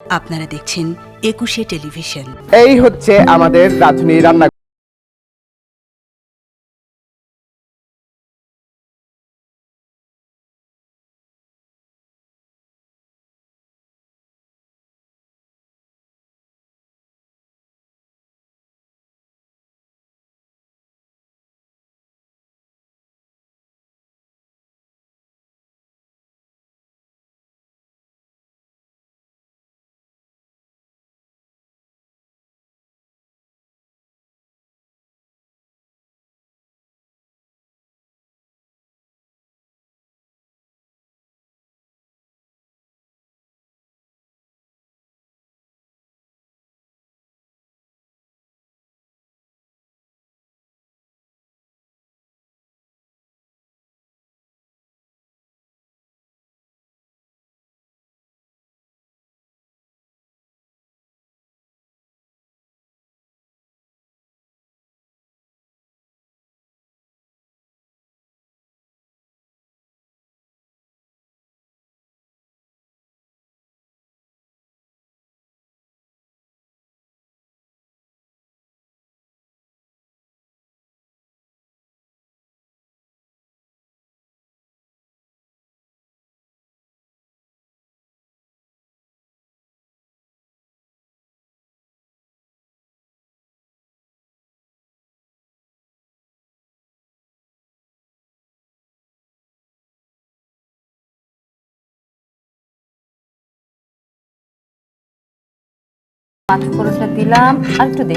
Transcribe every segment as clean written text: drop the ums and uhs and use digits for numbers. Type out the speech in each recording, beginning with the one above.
আপনারা দেখছেন ২১শে টেলিভিশন। এই হচ্ছে আমাদের রাঁধুনি রান্না। পাঁচফোড়নটা দিলাম আর একটু দে।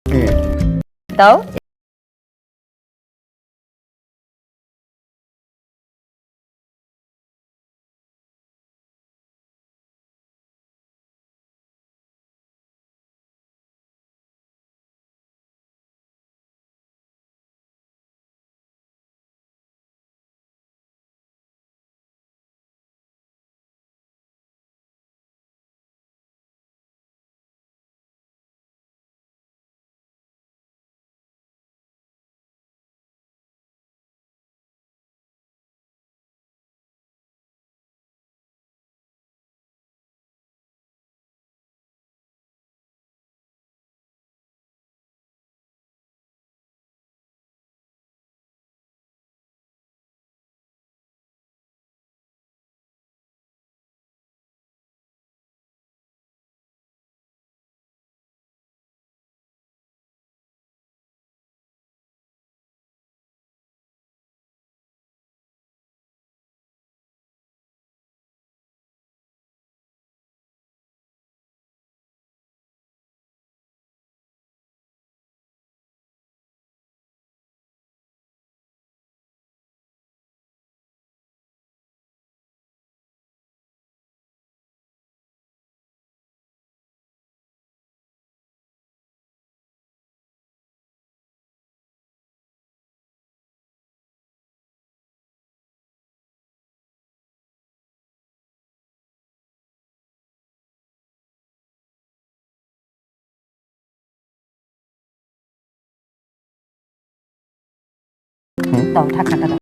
হ্যাঁ, দাও। দাও, ঢাকনাটা দাও।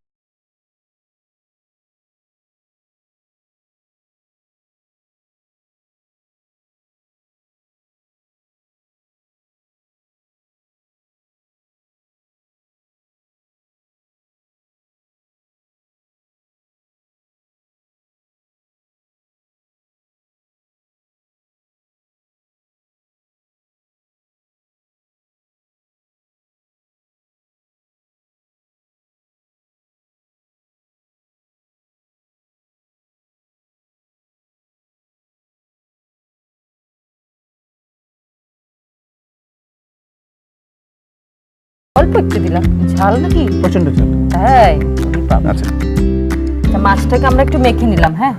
অল্প একটু দিলাম, ঝাল নাকি? প্রচন্ড ঝাল। হ্যাঁ, ওরে বাবা। আচ্ছা তা মাছটাকে আমরা একটু মেখে নিলাম, হ্যাঁ।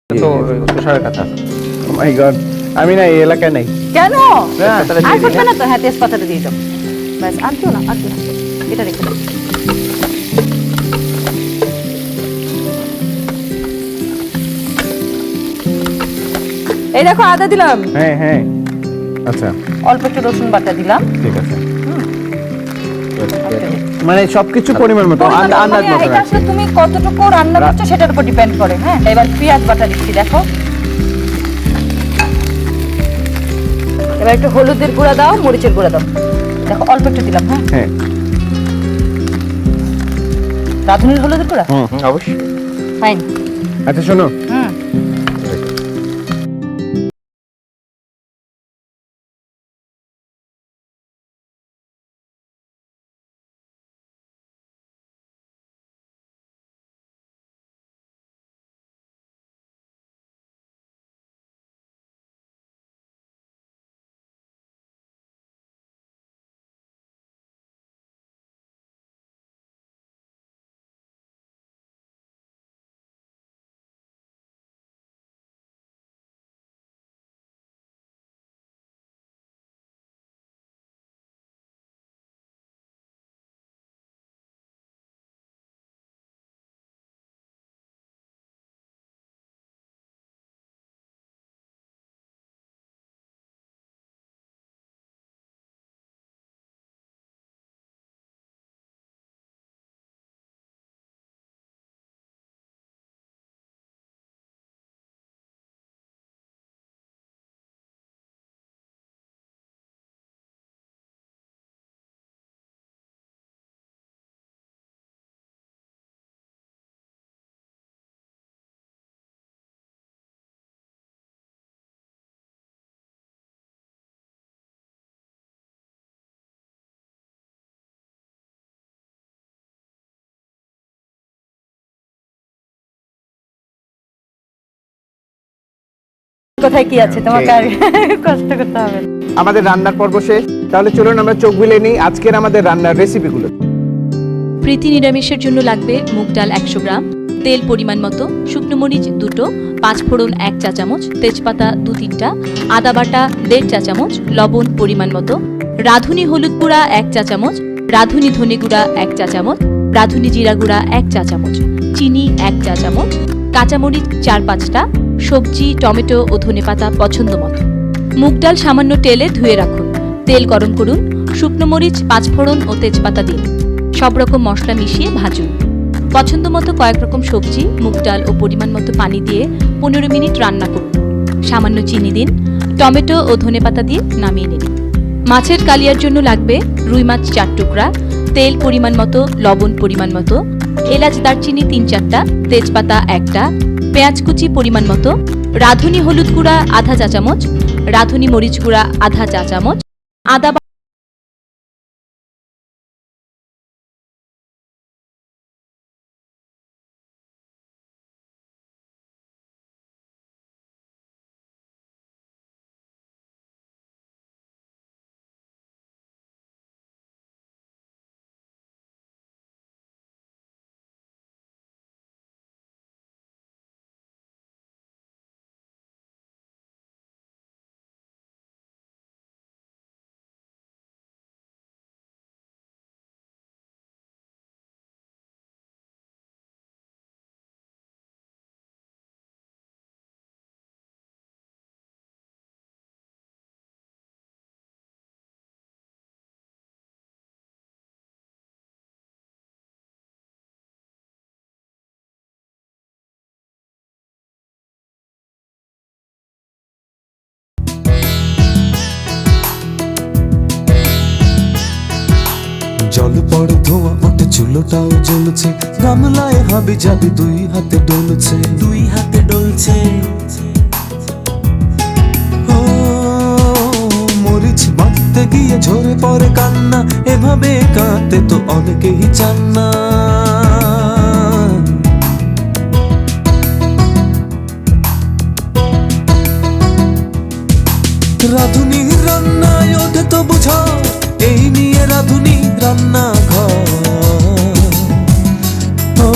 তো তুষারের কথা। ও মাই গড, আমি না এই এলাকায় নাই। কেন? তেজপাতাটা আর দিয়ে ফুটবে দিই, না তো? হ্যাঁ, তেজপাতাটা দিয়ে দাও। ব্যাস, আর কেউ না, আর কেউ না। এটা রেখে দাও। এই দেখো, আদা দিলাম, হ্যাঁ হ্যাঁ। আচ্ছা অল্প একটু রসুন বাটা দিলাম। ঠিক আছে। মানে সবকিছু পরিমাণ মতো, আন্দাজ মতো এটা আসলে তুমি কতটুকু রান্না করছো সেটার উপর ডিপেন্ড করে, হ্যাঁ। এবার পেঁয়াজ বাটা দিচ্ছি, দেখো। এবার একটু হলুদের গুঁড়া দাও, মরিচের গুঁড়া দাও, দেখো অল্প একটু দিলাম, হ্যাঁ। হ্যাঁ রাঁধুনির হলুদের গুঁড়া, অবশ্যই। ফাইন। আচ্ছা শোনো, হুম। কোথায় কি আছে তোমাকে আর কষ্ট করতে হবে। আমাদের রান্নার পর্ব শেষ। তাহলে চলুন আমরা চোখ বুলে নিই আজকের আমাদের রান্নার রেসিপিগুলো। প্রীতি নিরামিষের জন্য লাগবে মুগ ডাল 100 গ্রাম, তেল পরিমাণ মতো, শুকনো মরিচ 2টো, 5 ফোড়ন 1 চা চামচ, তেজপাতা 2-3টা, আদা বাটা 1.5 চা চামচ, লবণ পরিমাণ মতো, রাঁধুনি হলুদ গুঁড়া 1 চা চামচ, রাঁধুনি ধনে গুঁড়া 1 চা চামচ, রাঁধুনি জিরা গুঁড়া 1 চা চামচ, চিনি 1 চা চামচ, কাঁচামরিচ 4-5টা, সবজি টমেটো ও ধনেপাতা পছন্দ মতো। মুগ ডাল সামান্য তেলে ধুয়ে রাখুন। তেল গরম করুন, শুকনো মরিচ 5 ফোড়ন ও তেজপাতা দিন। সব রকম মশলা মিশিয়ে ভাজুন। পছন্দ মতো কয়েক রকম সবজি, মুগ ডাল ও পরিমাণ মতো পানি দিয়ে 15 মিনিট রান্না করুন। সামান্য চিনি দিন, টমেটো ও ধনেপাতা দিয়ে নামিয়ে নিন। মাছের কালিয়ার জন্য লাগবে রুই মাছ 4 টুকরা, তেল পরিমাণ মতো, লবণ পরিমাণ মতো, এলাচ দারচিনি 3-4টা, তেজপাতা 1টা, পেঁয়াজ কুচি পরিমাণ মতো, রাঁধুনি হলুদ গুঁড়া আধা চা চামচ, রাঁধুনি মরিচ গুঁড়া আধা চা চামচ, আদা চুলোটাও জ্বলছে, গামলায় হাবি যাবি দুই হাতে ডলছে, দুই হাতে ডলছে। ও মরিচ বাঁধতে গিয়ে ঝরে পড়ে কান্না, এভাবে কাঁদতে তো অনেকেই চান না। রাধুনির রান্নায় ওঠে তো বুঝা, এই নিয়ে রাধুনি রান্নাঘর। ও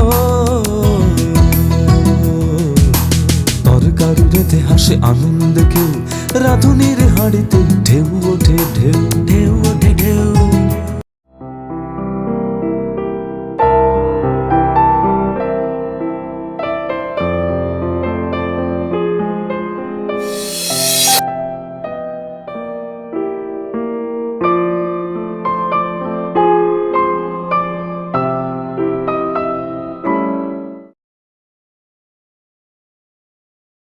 ও তরকারি রেতে হাসে আনন্দে কেউ, রাধুনির হাঁড়িতে ঢেউ ওঠে ঢেউ।